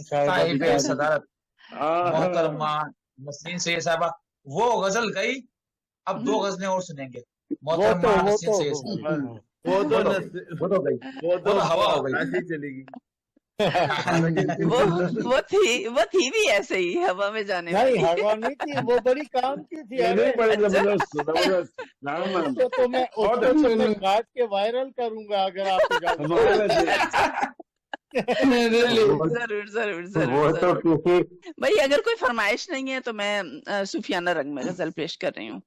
साहिब सदारत मोहतरमा नसरीन सैयद साहबा, वो गजल गई। अब दो गजलें और सुनेंगे। मोहतरमा नसरीन सैयद साहबा, वो तो गई, वो तो हवा हो गई, ऐसी चलेगी। वो थी भी ऐसे ही हवा में जाने नहीं, वाली। हवा नहीं थी, वो बड़ी काम की थी। बड़ी जबरदस्त जबरदस्त। तो मैं उसको तो मैं काट के वायरल करूंगा अगर आप जरूर जरूर जरूर। भाई अगर कोई फरमाइश नहीं है तो मैं सूफियाना रंग में गजल पेश कर रही हूँ।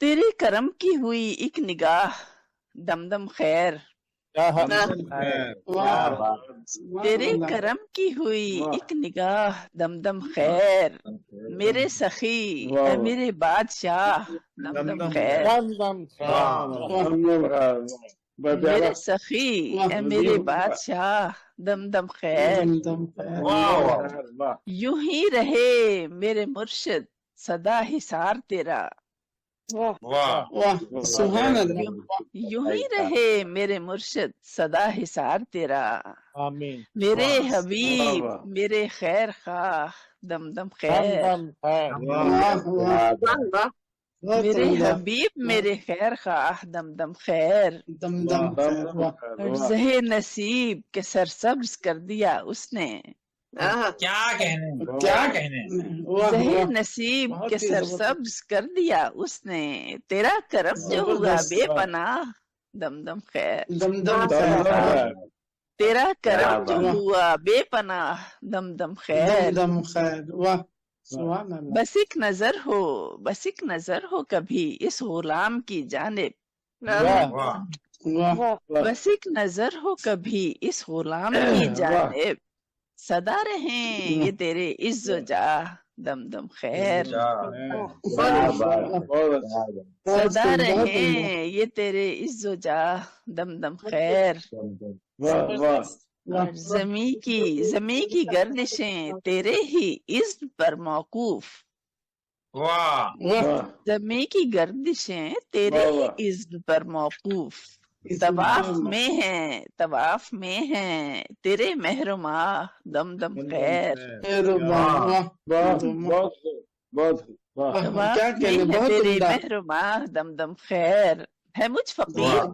तेरे करम की हुई एक निगाह दमदम खैर, तेरे करम की हुई एक निगाह दमदम खैर, मेरे सखी है मेरे बादशाह दमदम खैर, मेरे सखी है मेरे बादशाह दमदम खैर, यूं ही रहे मेरे मुर्शिद सदा हिसार तेरा, सुभान अल्लाह। यूं ही रहे मेरे मुर्शिद सदा हिसार तेरा, आमीन। मेरे हबीब मेरे खैर खाह दमदम खैर, मेरे हबीब मेरे खैर खाह दमदम खैर, अर्ज़े नसीब के सरसब्ज कर दिया उसने, क्या कहने, क्या कहने, ज़हे नसीब के सरसब्ज कर दिया उसने, तेरा करम जो हुआ बेपनाह दमदम खैर, तेरा करम जो हुआ बेपनाह दमदम खैर, बस एक नजर हो कभी इस गुलाम की जानिब, बस एक नजर हो कभी इस गुलाम की जानिब, सदा रहें ये तेरे इज्जो जाह दमदम खैर, सदा रहें ये तेरे इज्जो जाह दमदम खैर, ज़मी की गर्दिशें तेरे ही इज्म पर मौकूफ, ज़मी की गर्दिशें तेरे ही इज्म पर मौकूफ, तवाफ में है तेरे महरुमा दमदम खैर, तेरे महरुमा दमदम खैर, है मुझ फकीर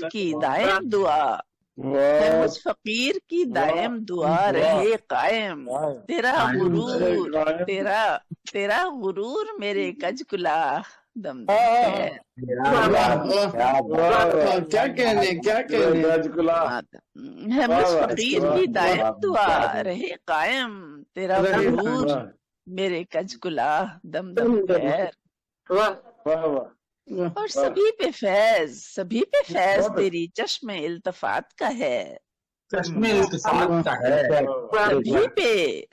की दायम दुआ, है मुझ फकीर की दायम दुआ रहे कायम, तेरा गुरूर मेरे कजकुला दमदम खैर, क्या कहने है मुझ फकीर की दायम दुआ रहे कायम, तेरा गुरूर मेरे कजकुला दमदम खैर, और सभी पे फैज तेरी चश्मे इल्तफात का है,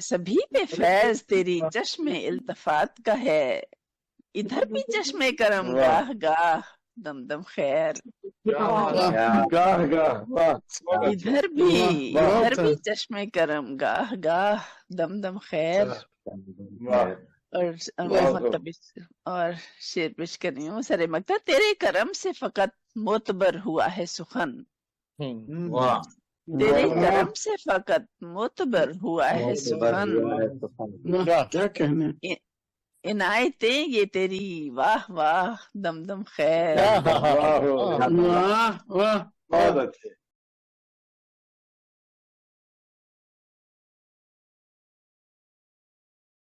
सभी पे फैज तेरी चश्मे इल्तफात का है, इधर भी चश्मे करम गाह गाह दमदम खैर, इधर भी चश्मे करम गाह गाह दमदम खैर, और शेर पेश कर रही हूँ। सरे मक्ता तेरे करम से फकत मोतबर हुआ है सुखन, तेरे करम से फकत मोतबर हुआ है सुखन, क्या कहने, इनायतें ये तेरी वाह वाह दमदम खैर, बहुत अच्छे।